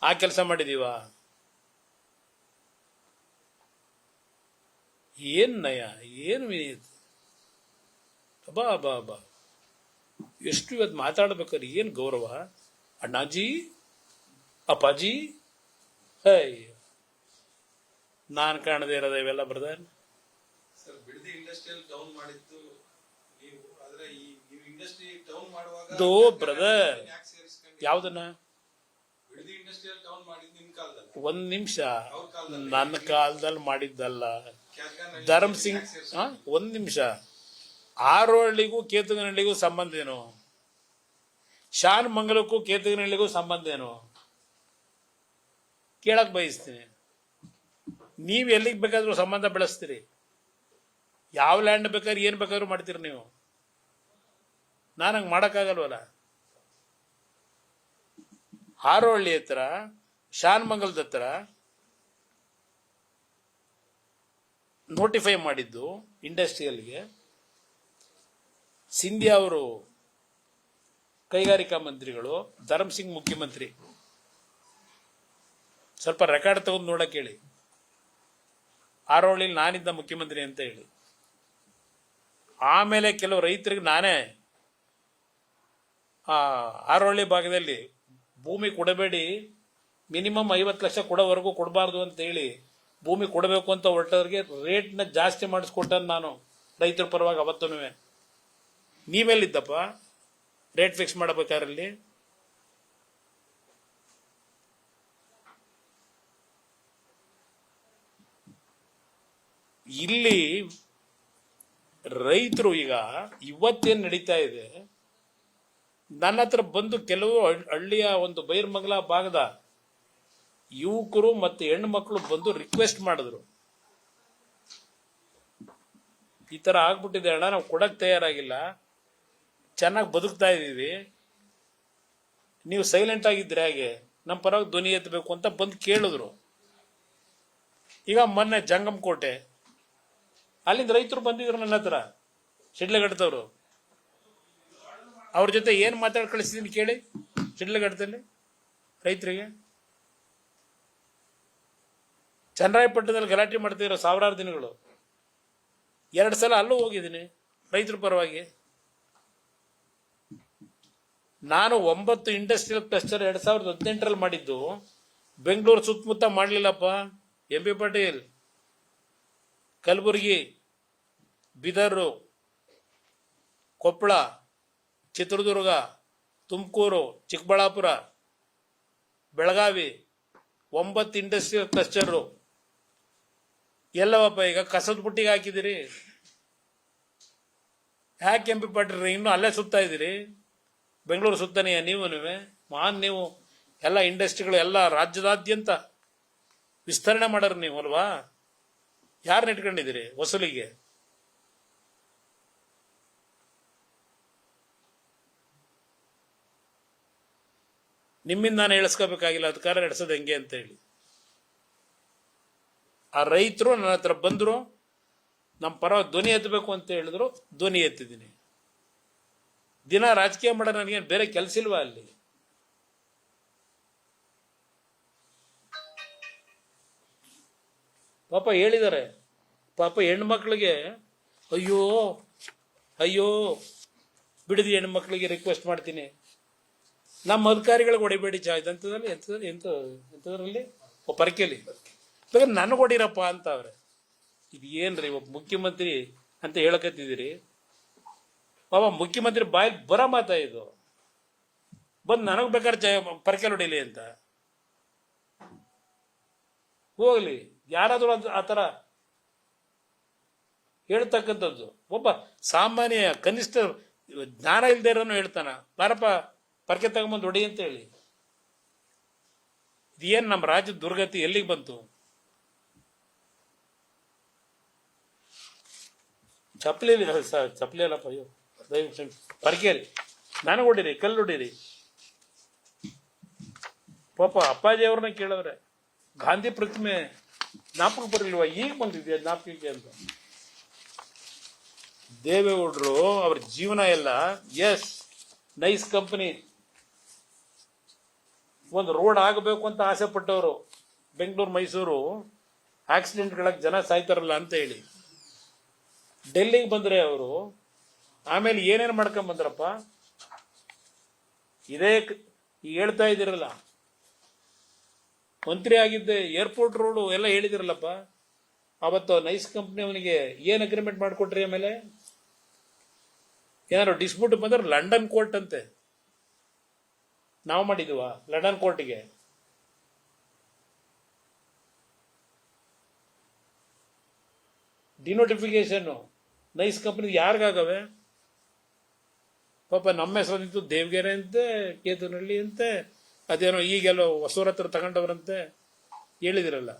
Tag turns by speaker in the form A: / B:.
A: ಆ ಕೆಲಸ ಮಾಡಿದೀವ? ಏನ್ ನಯ, ಏನು ವಿನೀತ್, ಬಾ ಬಾ ಬಾ, ಎಷ್ಟು ಇವತ್ತು ಮಾತಾಡ್ಬೇಕಾದ್ರೆ ಏನ್ ಗೌರವ. ಅಣ್ಣಾಜಿ, ಅಪ್ಪಾಜಿ, ಹೈ, ನಾನ್ ಕಾಣದೇ ಇರೋದ ಇವೆಲ್ಲ brother.
B: Sir, Bidadi industrial town ಮಾಡಿದ್ದು ನೀವು, ಆದ್ರೆ ಈ ನೀವು ಇಂಡಸ್ಟ್ರಿ ಟೌನ್ ಮಾಡುವಾಗ
A: ಬ್ರದರ್ ಯಾವ್ದನ್ನ
B: ಬಿಡದಿ ಇಂಡಸ್ಟ್ರಿಯಲ್ ಟೌನ್ ಮಾಡಿದ್ದು ನಿಮ್ ಕಾಲದಲ್ಲಿ?
A: ಒಂದ್ ನಿಮಿಷ, ನನ್ನ ಕಾಲದಲ್ಲಿ ಮಾಡಿದ್ದಲ್ಲ ಧರ್ಮ್ ಸಿಂಗ್. ಒಂದ್ ನಿಮಿಷ, ಆರೋಹಳ್ಳಿಗೂ ಕೇತುಗನಹಳ್ಳಿಗೂ ಸಂಬಂಧ ಏನು? ಶಾನ್ ಮಂಗಲಕ್ಕೂ ಕೇತುಗನಹಳ್ಳಿಗೂ ಸಂಬಂಧ ಏನು? ಕೇಳಕ್ ಬಯಸ್ತೀನಿ. ನೀವ್ ಎಲ್ಲಿಗೆ ಬೇಕಾದ್ರೂ ಸಂಬಂಧ ಬೆಳೆಸ್ತೀರಿ, ಯಾವ ಲ್ಯಾಂಡ್ ಬೇಕಾದ್ರೆ ಏನ್ ಬೇಕಾದ್ರೂ ಮಾಡ್ತೀರಿ ನೀವು. ನಾನು ಹಂಗೆ ಮಾಡೋಕ್ಕಾಗಲ್ವಲ್ಲ. ಹಾರೋಹಳ್ಳಿ ಹತ್ರ, ಶಾನ್ ಮಂಗಲದ ಹತ್ರ ನೋಟಿಫೈ ಮಾಡಿದ್ದು ಇಂಡಸ್ಟ್ರಿಯಲ್ಗೆ ಸಿಂಧ್ಯಾ ಅವರು ಕೈಗಾರಿಕಾ ಮಂತ್ರಿಗಳು, ಧರ್ಮ್ ಸಿಂಗ್ ಮುಖ್ಯಮಂತ್ರಿ. ಸ್ವಲ್ಪ ರೆಕಾರ್ಡ್ ತಗೊಂಡು ನೋಡಕ್ಕೆ ಹೇಳಿ, ಆರೋಹಳ್ಳಿಲಿ ನಾನಿದ್ದ ಮುಖ್ಯಮಂತ್ರಿ ಅಂತ ಹೇಳಿ. ಆಮೇಲೆ ಕೆಲವು ರೈತರಿಗೆ ನಾನೇ ಆರೋಹಳ್ಳಿ ಭಾಗದಲ್ಲಿ ಭೂಮಿ ಕೊಡಬೇಡಿ, ಮಿನಿಮಮ್ 50 ಲಕ್ಷ ಕೊಡೋವರೆಗೂ ಕೊಡಬಾರ್ದು ಅಂತ ಹೇಳಿ ಭೂಮಿ ಕೊಡಬೇಕು ಅಂತ ಹೊರಟವ್ರಿಗೆ ರೇಟ್ನ ಜಾಸ್ತಿ ಮಾಡಿಸ್ಕೊಟ್ಟ ನಾನು ರೈತರ ಪರವಾಗಿ. ಅವತ್ತೂ ನೀವೆಲ್ಲಿದ್ದಪ್ಪ ರೇಟ್ ಫಿಕ್ಸ್ ಮಾಡಬೇಕಾರಲ್ಲಿ? ಇಲ್ಲಿ ರೈತರು ಈಗ ಇವತ್ತೇನು ನಡೀತಾ ಇದೆ, ನನ್ನ ಹತ್ರ ಬಂದು ಕೆಲವು ಹಳ್ಳಿಯ ಒಂದು ಬೈರ್ಮಂಗಲ ಭಾಗದ ಯುವಕರು ಮತ್ತೆ ಹೆಣ್ಣು ಮಕ್ಕಳು ಬಂದು ರಿಕ್ವೆಸ್ಟ್ ಮಾಡಿದ್ರು, ಈ ತರ ಆಗ್ಬಿಟ್ಟಿದೆ ಅಣ್ಣ, ನಾವು ಕೊಡಕ್ ತಯಾರಾಗಿಲ್ಲ, ಚೆನ್ನಾಗಿ ಬದುಕ್ತಾ ಇದೀವಿ, ನೀವು ಸೈಲೆಂಟ್ ಆಗಿದ್ರೆ ಹಾಗೆ, ನಮ್ಮ ಪರವಾಗಿ ಧ್ವನಿ ಎತ್ತಬೇಕು ಅಂತ ಬಂದು ಕೇಳಿದ್ರು. ಈಗ ಮೊನ್ನೆ ಜಂಗಮಕೋಟೆ ಅಲ್ಲಿಂದ ರೈತರು ಬಂದಿದ್ರು ನನ್ನ ಹತ್ರ, ಶಿಡ್ಲಘಟ್ಟದವರು. ಅವ್ರ ಜೊತೆ ಏನ್ ಮಾತಾಡಿ ಕಳಿಸಿದೀನಿ ಕೇಳಿ. ಶಿಡ್ಲಘಟ್ಟದಲ್ಲಿ ರೈತರಿಗೆ ಚನ್ನರಾಯಪಟ್ಟಣದಲ್ಲಿ ಗಲಾಟೆ ಮಾಡ್ತಿರೋ ಸಾವಿರಾರು ದಿನಗಳು 2 ಸಲ ಅಲ್ಲೂ ಹೋಗಿದ್ದೀನಿ ರೈತರ ಪರವಾಗಿ. ನಾನು 9 ಇಂಡಸ್ಟ್ರಿಯಲ್ ಕ್ಲಸ್ಟರ್ 2018ರಲ್ಲಿ ಮಾಡಿದ್ದು, ಬೆಂಗಳೂರು ಸುತ್ತಮುತ್ತ ಮಾಡಲಿಲ್ಲಪ್ಪ. M B Patil, Kalaburagi, Bidar, Koppal, Chitradurga, Tumakuru, Chikkaballapur, Belagavi, 9 industrial cluster ಎಲ್ಲವಪ್ಪ. ಈಗ ಕಸದ ಬುಟ್ಟಿಗೆ ಹಾಕಿದಿರಿ, ಯಾಕೆ ಎಂ ಬಿ ಪಾಟೀಲ್ ಇನ್ನೂ ಅಲ್ಲೇ ಸುತ್ತಾ ಇದ್ದೀರಿ? ಬೆಂಗಳೂರು ಸುತ್ತಾನೆಯ ನೀವು ಎಲ್ಲ ಇಂಡಸ್ಟ್ರಿಗಳು ಎಲ್ಲ ರಾಜ್ಯದಾದ್ಯಂತ ವಿಸ್ತರಣೆ ಮಾಡೋರು ನೀವು ಅಲ್ವಾ? ಯಾರನ್ನ ಇಟ್ಕೊಂಡಿದ್ದೀರಿ ವಸೂಲಿಗೆ? ನಿಮ್ಮಿಂದ ನಾನು ಹೇಳಿಸ್ಕೋಬೇಕಾಗಿಲ್ಲ ಅಧಿಕಾರ ನಡೆಸೋದು ಹೆಂಗೆ ಅಂತ ಹೇಳಿ. ಆ ರೈತರು ನನ್ನ ಹತ್ರ ಬಂದ್ರು, ನಮ್ಮ ಪರ ಧ್ವನಿ ಎತ್ತಬೇಕು ಅಂತ ಹೇಳಿದ್ರು, ಧ್ವನಿ ಎತ್ತಿದ್ದೀನಿ. ದಿನ ರಾಜಕೀಯ ಮಾಡೋ ನನಗೇನು ಬೇರೆ ಕೆಲಸ ಇಲ್ವಾ ಅಲ್ಲಿ? ಪಾಪ ಹೇಳಿದ್ದಾರೆ, ಪಾಪ ಹೆಣ್ಮಕ್ಳಿಗೆ ಅಯ್ಯೋ ಅಯ್ಯೋ ಬಿಡದಿ ಹೆಣ್ಮಕ್ಳಿಗೆ ರಿಕ್ವೆಸ್ಟ್ ಮಾಡ್ತೀನಿ, ನಮ್ಮ ಅಧಿಕಾರಿಗಳಿಗೆ ಹೊಡಿಬೇಡಿ ಇದಂತದಲ್ಲಿ ಎಂಥದ್ರಲ್ಲಿ ಪರಕೆಯಲ್ಲಿ ಬೇಕಾದ್ರೆ ನನಗೆ ಹೊಡಿರಪ್ಪ ಅಂತ ಅವ್ರೆ. ಇದು ಏನ್ರಿ ಒಬ್ಬ ಮುಖ್ಯಮಂತ್ರಿ ಅಂತ ಹೇಳಕತ್ತಿದ್ದೀರಿ? ಪಾಪ ಮುಖ್ಯಮಂತ್ರಿ ಬಾಯಲ್ಲಿ ಬರ ಮಾತಾ ಇದು, ಬಂದು ನನಗ್ ಬೇಕಾದ್ರೆ ಪರಕೆಲ್ ಹೊಡಿಲಿ ಅಂತ. ಹೋಗ್ಲಿ, ಯಾರಾದ್ರೂ ಆ ತರ ಹೇಳ್ತಕ್ಕಂಥದ್ದು. ಒಬ್ಬ ಸಾಮಾನ್ಯ ಕನಿಷ್ಠ ಜ್ಞಾನ ಇಲ್ದೇ ಇರೋನು ಹೇಳ್ತಾನ, ಬಾರಪ್ಪ ಪರಕೆ ತಗೊಂಬಂದು ಹೊಡಿ ಅಂತ ಹೇಳಿ. ಇದೇನು ನಮ್ಮ ರಾಜ್ಯದ ದುರ್ಗತಿ ಎಲ್ಲಿಗೆ ಬಂತು? ಚಪ್ಪಲಿ ಅಲ್ಲಪ್ಪ, ಅಯ್ಯೋ ಪರಕೆಯಲ್ಲಿ ನನಗೆ ಹೊಡಿರಿ, ಕಲ್ಲು ಹೊಡಿರಿ. ಪಾಪ ಅಪ್ಪಾಜಿ ಅವ್ರನ್ನ ಕೇಳಿದ್ರೆ ಗಾಂಧಿ ಪ್ರತಿಮೆ ಜ್ಞಾಪಕ ಬರಲಿಲ್ವಾ? ಈಗ ಬಂದಿದ್ಯಾ ಜ್ಞಾಪಕಕ್ಕೆ ಅಂತ. ದೇವೇಗೌಡರು ಅವ್ರ ಜೀವನ ಎಲ್ಲ ನೈಸ್ ಕಂಪನಿ, ಒಂದು ರೋಡ್ ಆಗಬೇಕು ಅಂತ ಆಸೆ ಪಟ್ಟವರು ಬೆಂಗಳೂರು ಮೈಸೂರು ಆಕ್ಸಿಡೆಂಟ್ಗಳಾಗಿ ಜನ ಸಾಯ್ತಾರಲ್ಲ ಅಂತ ಹೇಳಿ ಡೆಲ್ಲಿಗೆ ಬಂದ್ರೆ ಅವರು ಆಮೇಲೆ ಏನೇನು ಮಾಡ್ಕೊಂಡ್ ಬಂದ್ರಪ್ಪ. ಇದೇ ಈಗ ಹೇಳ್ತಾ ಇದ್ದೀರಲ್ಲ, ಮಂತ್ರಿ ಆಗಿದ್ದೆ ಏರ್ಪೋರ್ಟ್ ರೋಡು ಎಲ್ಲ ಹೇಳಿದಿರಲ್ಲಪ್ಪ. ಅವತ್ತು ನೈಸ್ ಕಂಪ್ನಿ ಅವನಿಗೆ ಏನ್ ಅಗ್ರಿಮೆಂಟ್ ಮಾಡಿಕೊಟ್ರಿ? ಆಮೇಲೆ ಏನಾದ್ರು ಡಿಸ್ಪ್ಯೂಟ್ ಬಂದ್ರೆ ಲಂಡನ್ ಕೋರ್ಟ್ ಅಂತೆ. ನಾವು ಮಾಡಿದ್ವ ಲಂಡನ್ ಕೋರ್ಟಿಗೆ? ಡಿನೋಟಿಫಿಕೇಶನ್ ನೈಸ್ ಕಂಪ್ನಿ ಯಾರಿಗಾಗವೆ? ಪಾಪ ನಮ್ಮ ಹೆಸರು ನಿಂತು ದೇವಗೆರೆ ಅಂತೆ, ಕೇತನಹಳ್ಳಿ ಅಂತೆ, ಅದೇನೋ ಈಗೆಲ್ಲೋ ಹೊಸೂರ ಹತ್ರ ತಗೊಂಡವ್ರಂತೆ ಹೇಳಿದಿರಲ್ಲ.